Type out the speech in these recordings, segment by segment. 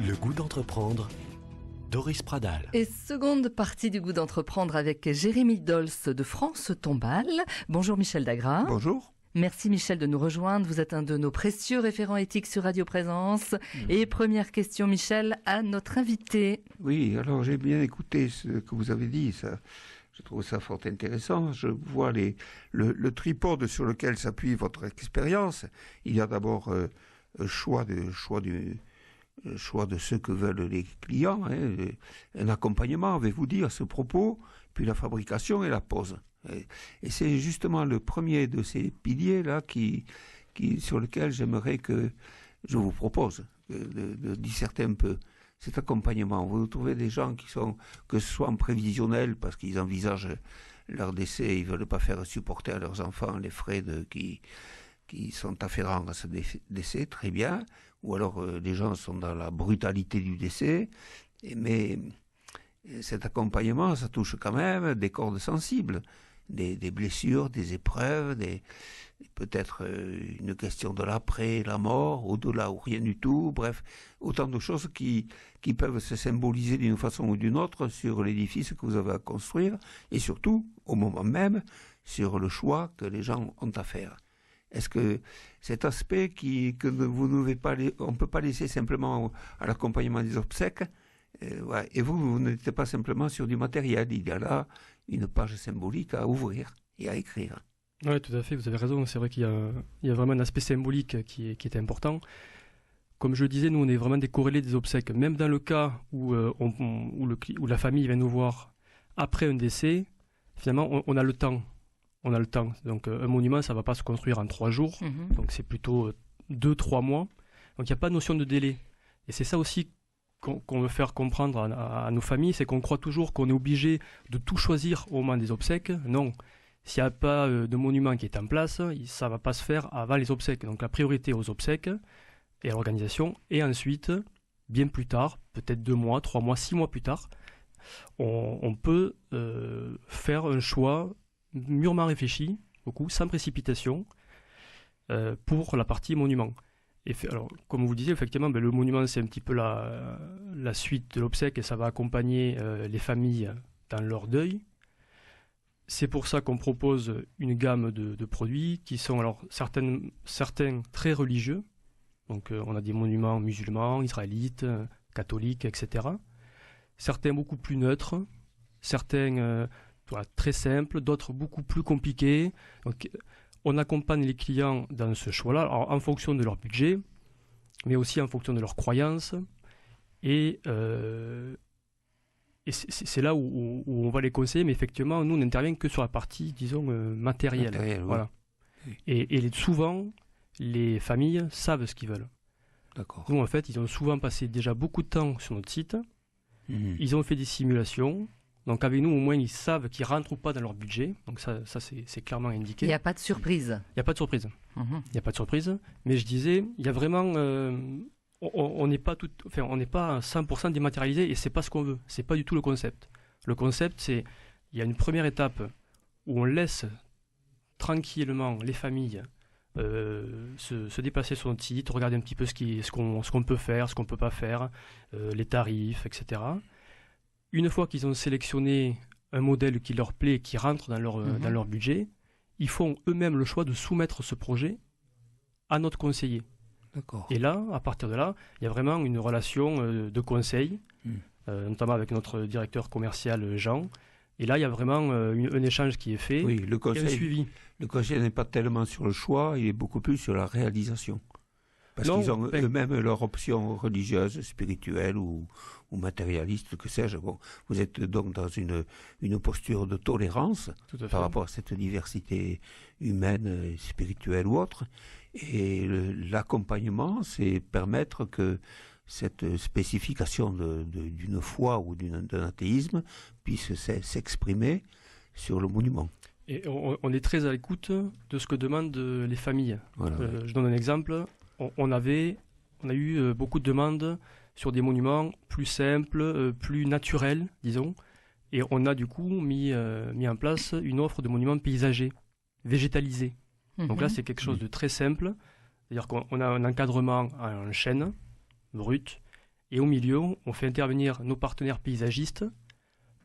Le goût d'entreprendre, Doris Pradal. Et seconde partie du goût d'entreprendre avec Jérémy Dols de France Tombale. Bonjour Michel Dagras. Bonjour. Merci Michel de nous rejoindre. Vous êtes un de nos précieux référents éthiques sur Radio Présence. Et première question Michel à notre invité. Oui, alors j'ai bien écouté ce que vous avez dit. Ça, je trouve ça fort intéressant. Je vois le tripode sur lequel s'appuie votre expérience. Il y a d'abord choix de ce que veulent les clients, un accompagnement, avez-vous dit, à ce propos, puis la fabrication et la pose. Et c'est justement le premier de ces piliers-là sur lequel j'aimerais que je vous propose de disserter un peu cet accompagnement. Vous trouvez des gens que ce soit en prévisionnel, parce qu'ils envisagent leur décès, ils veulent pas faire supporter à leurs enfants les frais qui sont afférents à ce décès, très bien, ou alors les gens sont dans la brutalité du décès, mais cet accompagnement, ça touche quand même des cordes sensibles, des blessures, des épreuves, peut-être une question de l'après, la mort, au-delà ou rien du tout, bref, autant de choses qui peuvent se symboliser d'une façon ou d'une autre sur l'édifice que vous avez à construire, et surtout, au moment même, sur le choix que les gens ont à faire. Est-ce que cet aspect que vous ne pas, on peut pas laisser simplement à l'accompagnement des obsèques, et vous n'êtes pas simplement sur du matériel, il y a là une page symbolique à ouvrir et à écrire. Oui, tout à fait, vous avez raison, c'est vrai qu'il y a vraiment un aspect symbolique qui est important. Comme je le disais, nous on est vraiment décorrélés des obsèques, même dans le cas où la famille vient nous voir après un décès, finalement on a le temps. On a le temps. Donc un monument, ça va pas se construire en 3 jours. Donc c'est plutôt 2-3 mois. Donc il n'y a pas de notion de délai. Et c'est ça aussi qu'on veut faire comprendre à nos familles, c'est qu'on croit toujours qu'on est obligé de tout choisir au moment des obsèques. Non. S'il n'y a pas de monument qui est en place, ça va pas se faire avant les obsèques. Donc la priorité aux obsèques et à l'organisation. Et ensuite, bien plus tard, peut-être 2 mois, 3 mois, 6 mois plus tard, on peut faire un choix mûrement réfléchi, beaucoup, sans précipitation, pour la partie monument. Alors, comme vous disiez, effectivement, le monument, c'est un petit peu la suite de l'obsèque et ça va accompagner les familles dans leur deuil. C'est pour ça qu'on propose une gamme de produits qui sont alors certains très religieux. Donc, on a des monuments musulmans, israélites, catholiques, etc. Certains beaucoup plus neutres, certains très simples, d'autres beaucoup plus compliqués. Donc, on accompagne les clients dans ce choix-là, alors, en fonction de leur budget, mais aussi en fonction de leurs croyances. Et c'est là où on va les conseiller, mais effectivement, nous, on n'intervient que sur la partie, disons, matérielle. Voilà. Oui. Et souvent, les familles savent ce qu'ils veulent. D'accord. Nous, en fait, ils ont souvent passé déjà beaucoup de temps sur notre site. Ils ont fait des simulations. Donc avec nous, au moins, ils savent qu'ils rentrent ou pas dans leur budget. Donc ça c'est clairement indiqué. Il n'y a pas de surprise. Il n'y a pas de surprise. Il n'y a pas de surprise. Mais je disais, il y a vraiment... on n'est pas on n'est pas à 100% dématérialisé et c'est pas ce qu'on veut. C'est pas du tout le concept. Le concept, c'est... Il y a une première étape où on laisse tranquillement les familles se déplacer sur notre site, regarder un petit peu ce qu'on peut faire, ce qu'on peut pas faire, les tarifs, etc. Une fois qu'ils ont sélectionné un modèle qui leur plaît et qui rentre dans leur budget, ils font eux-mêmes le choix de soumettre ce projet à notre conseiller. D'accord. Et là, à partir de là, il y a vraiment une relation de conseil, notamment avec notre directeur commercial Jean. Et là, il y a vraiment un échange qui est fait, oui, le conseil, et un suivi. Le conseil n'est pas tellement sur le choix, il est beaucoup plus sur la réalisation. Parce qu'ils ont eux-mêmes leur option religieuse, spirituelle ou matérialiste, que sais-je. Bon, vous êtes donc dans une posture de tolérance par rapport à cette diversité humaine, spirituelle ou autre. Et l'accompagnement, c'est permettre que cette spécification d'une foi ou d'un athéisme puisse s'exprimer sur le monument. Et on est très à l'écoute de ce que demandent les familles. Voilà. Je donne un exemple. On a eu beaucoup de demandes sur des monuments plus simples, plus naturels, disons. Et on a du coup mis en place une offre de monuments paysagers, végétalisés. Donc là, c'est quelque chose de très simple. C'est-à-dire qu'on a un encadrement en chêne, brut, Et au milieu, on fait intervenir nos partenaires paysagistes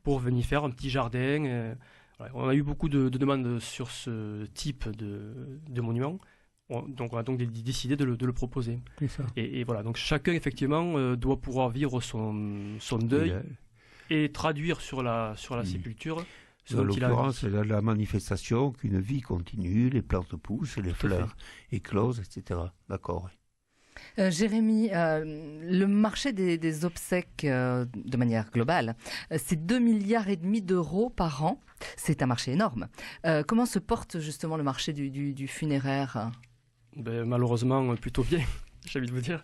pour venir faire un petit jardin. Voilà. On a eu beaucoup de demandes sur ce type de monument. Donc on a donc décidé de le proposer. C'est ça. Et voilà, donc chacun effectivement doit pouvoir vivre son deuil et traduire sur la sépulture. En l'occurrence, c'est la manifestation qu'une vie continue, les plantes poussent, les fleurs éclosent, etc. D'accord. Jérémy, le marché des obsèques de manière globale, c'est 2,5 milliards d'euros par an. C'est un marché énorme. Comment se porte justement le marché du funéraire ? Malheureusement, plutôt bien, j'ai envie de vous dire.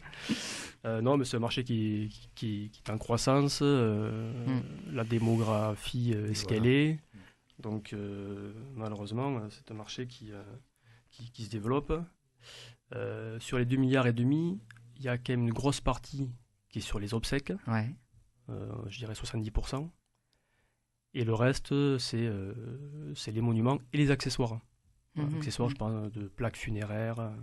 Non, mais c'est un marché qui est en croissance. La démographie est ce qu'elle est. Donc, malheureusement, c'est un marché qui se développe. Sur les 2,5 milliards, il y a quand même une grosse partie qui est sur les obsèques. Ouais. Je dirais 70%. Et le reste, c'est les monuments et les accessoires. Accessoires, je parle de plaques funéraires,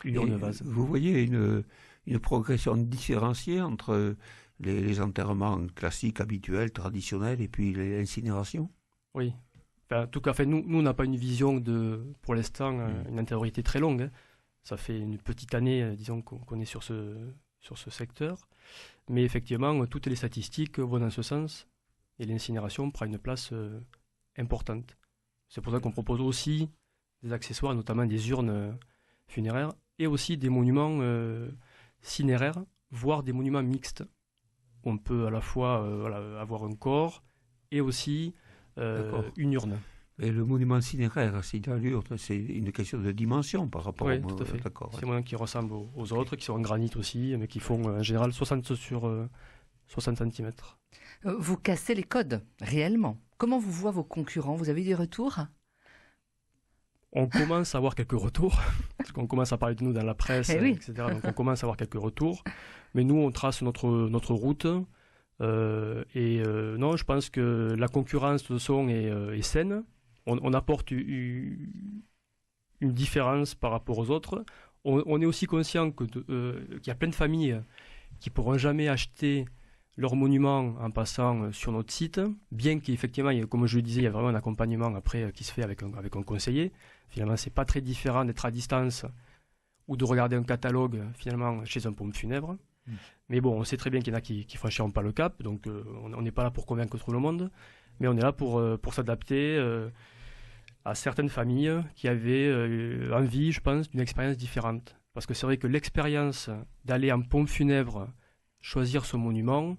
urnes-vases. Vous voyez une progression différenciée entre les enterrements classiques, habituels, traditionnels, et puis l'incinération ? Oui. Enfin, en tout cas, nous on n'a pas une vision pour l'instant, une antériorité très longue. Hein. Ça fait une petite année, disons, qu'on est sur ce secteur. Mais effectivement, toutes les statistiques vont dans ce sens. Et l'incinération prend une place importante. C'est pour ça qu'on propose aussi des accessoires, notamment des urnes funéraires, et aussi des monuments cinéraires, voire des monuments mixtes. On peut à la fois avoir un corps et aussi une urne. Et le monument cinéraire, c'est une question de dimension par rapport au... tout à fait. D'accord, c'est des monuments qui ressemblent aux autres, qui sont en granit aussi, mais qui font en général 60 sur 60 cm. Vous cassez les codes, réellement. Comment vous voient vos concurrents ? Vous avez des retours ? On commence à avoir quelques retours, parce qu'on commence à parler de nous dans la presse, etc. Donc on commence à avoir quelques retours. Mais nous, on trace notre route. Non, je pense que la concurrence de son est saine. On apporte une différence par rapport aux autres. On est aussi conscient qu'il y a plein de familles qui ne pourront jamais acheter leur monument en passant sur notre site, bien qu'effectivement, comme je le disais, il y a vraiment un accompagnement après qui se fait avec un conseiller. Finalement, c'est pas très différent d'être à distance ou de regarder un catalogue finalement chez un pompe funèbre. Mais bon, on sait très bien qu'il y en a qui franchiront pas le cap, donc on n'est pas là pour convaincre tout le monde, mais on est là pour s'adapter à certaines familles qui avaient envie, je pense, d'une expérience différente. Parce que c'est vrai que l'expérience d'aller en pompe funèbre, choisir ce monument,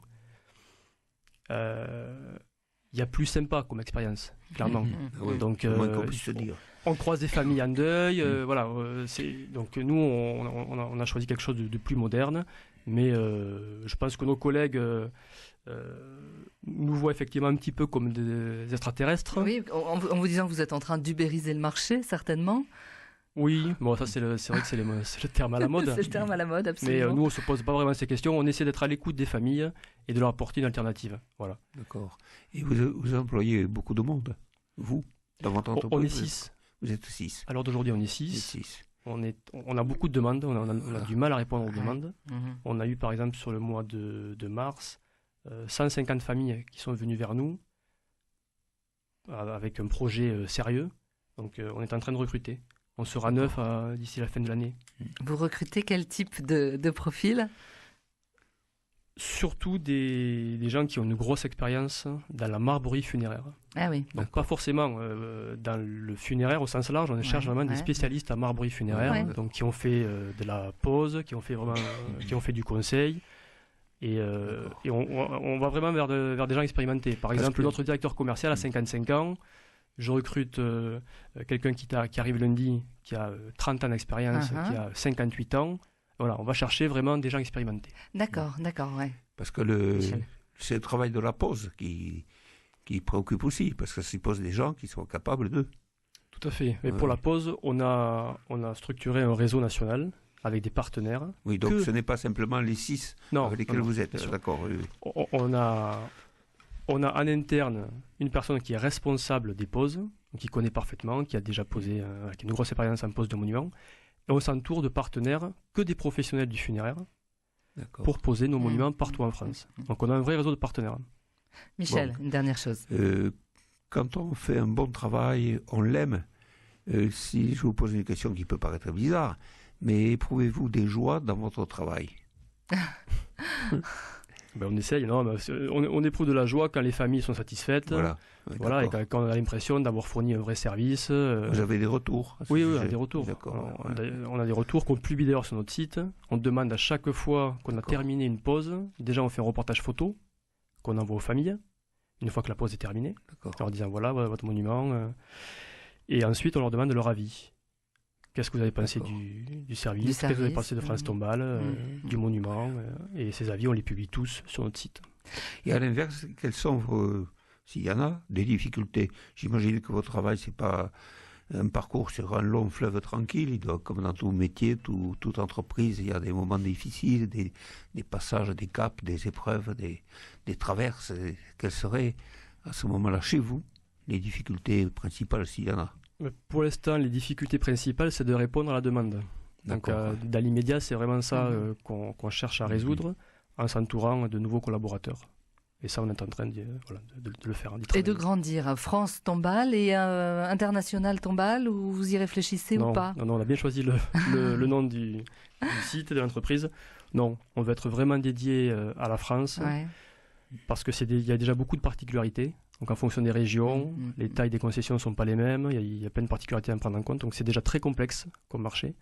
il y a plus sympa comme expérience, clairement. Oui, donc, qu'on puisse se dire. On croise des familles en deuil, voilà. Donc nous, on a choisi quelque chose de plus moderne, mais je pense que nos collègues nous voient effectivement un petit peu comme des extraterrestres. Oui, en vous disant que vous êtes en train d'ubériser le marché, certainement. Oui, bon, ça c'est vrai que c'est le terme à la mode. C'est le terme à la mode, absolument. Mais nous, on ne se pose pas vraiment ces questions. On essaie d'être à l'écoute des familles et de leur apporter une alternative. Voilà. D'accord. Et vous employez beaucoup de monde, vous, dans votre entreprise ? On est 6. Vous êtes 6. À l'heure d'aujourd'hui, on est 6. On a beaucoup de demandes. On a du mal à répondre aux demandes. On a eu, par exemple, sur le mois de mars, 150 familles qui sont venues vers nous avec un projet sérieux. Donc, on est en train de recruter. On sera 9 d'ici la fin de l'année. Vous recrutez quel type de profil ? Surtout des gens qui ont une grosse expérience dans la marbrerie funéraire. Ah oui. Donc pas forcément dans le funéraire au sens large, on cherche vraiment des spécialistes en marbrerie funéraire, donc qui ont fait de la pose, qui ont fait du conseil. Et on va vraiment vers des gens expérimentés. Par exemple, notre directeur commercial a 55 ans. Je recrute quelqu'un qui arrive lundi, qui a 30 ans d'expérience, qui a 58 ans. Voilà, on va chercher vraiment des gens expérimentés. D'accord, ouais. Parce que c'est le travail de la pose qui préoccupe aussi, parce que ça suppose des gens qui sont capables de... Tout à fait. Mais pour la pose, on a structuré un réseau national avec des partenaires. Oui, donc ce n'est pas simplement les 6 avec lesquels vous êtes. D'accord. Oui. On a en interne une personne qui est responsable des poses, qui connaît parfaitement, qui a déjà posé, qui a une grosse expérience en pose de monument. Et on s'entoure de partenaires que des professionnels du funéraire, pour poser nos monuments partout en France. Donc on a un vrai réseau de partenaires. Michel, une dernière chose. Quand on fait un bon travail, on l'aime. Si je vous pose une question qui peut paraître bizarre, mais éprouvez-vous des joies dans votre travail? On essaye, non, on éprouve de la joie quand les familles sont satisfaites. Voilà, et quand on a l'impression d'avoir fourni un vrai service. Vous avez des retours? Oui, on a des retours. On a des retours qu'on publie d'ailleurs sur notre site. On demande à chaque fois qu'on a terminé une pause, déjà on fait un reportage photo qu'on envoie aux familles, une fois que la pause est terminée, en leur disant voilà votre monument. Et ensuite on leur demande leur avis. Qu'est-ce que vous avez pensé du service? Qu'est-ce que vous avez pensé de France Tombale, du monument? Et ces avis, on les publie tous sur notre site. Et à l'inverse, quelles sont, s'il y en a, des difficultés? J'imagine que votre travail, c'est pas un parcours sur un long fleuve tranquille. Il doit, comme dans tout métier, toute entreprise, il y a des moments difficiles, des passages, des caps, des épreuves, des traverses. Quelles seraient, à ce moment-là, chez vous, les difficultés principales, s'il y en a? Pour l'instant, les difficultés principales, c'est de répondre à la demande. Donc, dans l'immédiat, c'est vraiment ça qu'on cherche à résoudre en s'entourant de nouveaux collaborateurs. Et ça, on est en train de le faire. Et de grandir. France Tombale et International Tombale, ou vous y réfléchissez ou pas? Non, on a bien choisi le nom du site, de l'entreprise. Non, on veut être vraiment dédié à la France, parce qu'il y a déjà beaucoup de particularités. Donc en fonction des régions, les tailles des concessions ne sont pas les mêmes, il y a plein de particularités à prendre en compte, donc c'est déjà très complexe comme marché.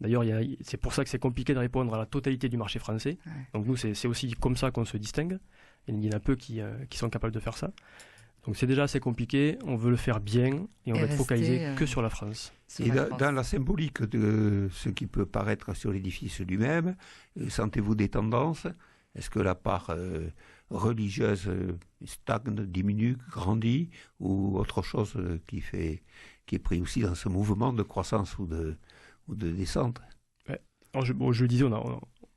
D'ailleurs, c'est pour ça que c'est compliqué de répondre à la totalité du marché français. Donc nous, c'est aussi comme ça qu'on se distingue. Il y en a peu qui sont capables de faire ça. Donc c'est déjà assez compliqué, on veut le faire bien et on va être focalisé que sur la France. Et dans la symbolique de ce qui peut paraître sur l'édifice lui-même, sentez-vous des tendances? Est-ce que la part religieuse stagne, diminue, grandit, ou autre chose qui est pris aussi dans ce mouvement de croissance ou de descente? Alors je le disais,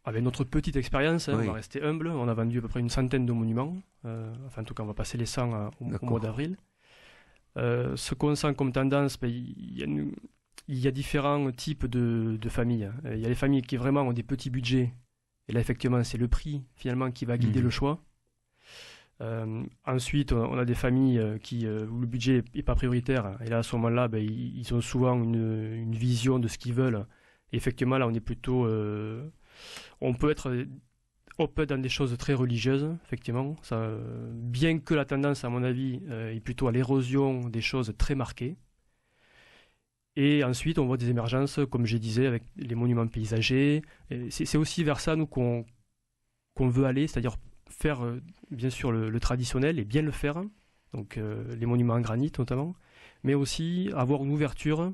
avec notre petite expérience, on va rester humble, on a vendu à peu près une centaine de monuments, en tout cas on va passer les 100 au mois d'avril. Ce qu'on sent comme tendance, il y a différents types de familles. Il y a les familles qui vraiment ont des petits budgets. Et là, effectivement, c'est le prix, finalement, qui va guider le choix. Ensuite, on a des familles où le budget n'est pas prioritaire. Et là, à ce moment-là, ils ont souvent une vision de ce qu'ils veulent. Et effectivement, là, on est plutôt... on peut être dans des choses très religieuses, effectivement. Bien que la tendance, à mon avis, est plutôt à l'érosion des choses très marquées. Et ensuite, on voit des émergences, comme je disais, avec les monuments paysagers. Et c'est aussi vers ça, nous, qu'on veut aller, c'est-à-dire faire, bien sûr, le traditionnel et bien le faire, donc les monuments en granit notamment, mais aussi avoir une ouverture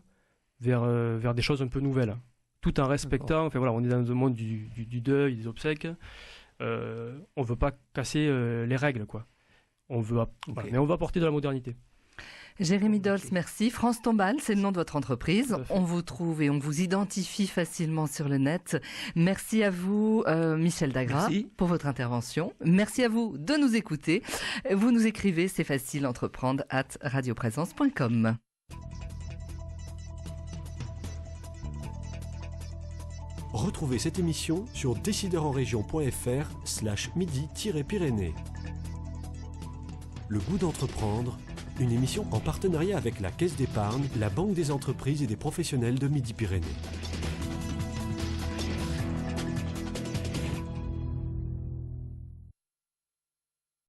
vers des choses un peu nouvelles, tout en respectant, on est dans un monde du deuil, des obsèques, on ne veut pas casser les règles, quoi. Mais on veut apporter de la modernité. Jérémy Dolz, merci. France Tombale, c'est le nom de votre entreprise. On vous trouve et on vous identifie facilement sur le net. Merci à vous, Michel Dagras, pour votre intervention. Merci à vous de nous écouter. Vous nous écrivez, c'est facile, entreprendre @radioprésence.com. Retrouvez cette émission sur décideurenrégion.fr/midi-pyrénées. Le goût d'entreprendre, une émission en partenariat avec la Caisse d'épargne, la Banque des entreprises et des professionnels de Midi-Pyrénées.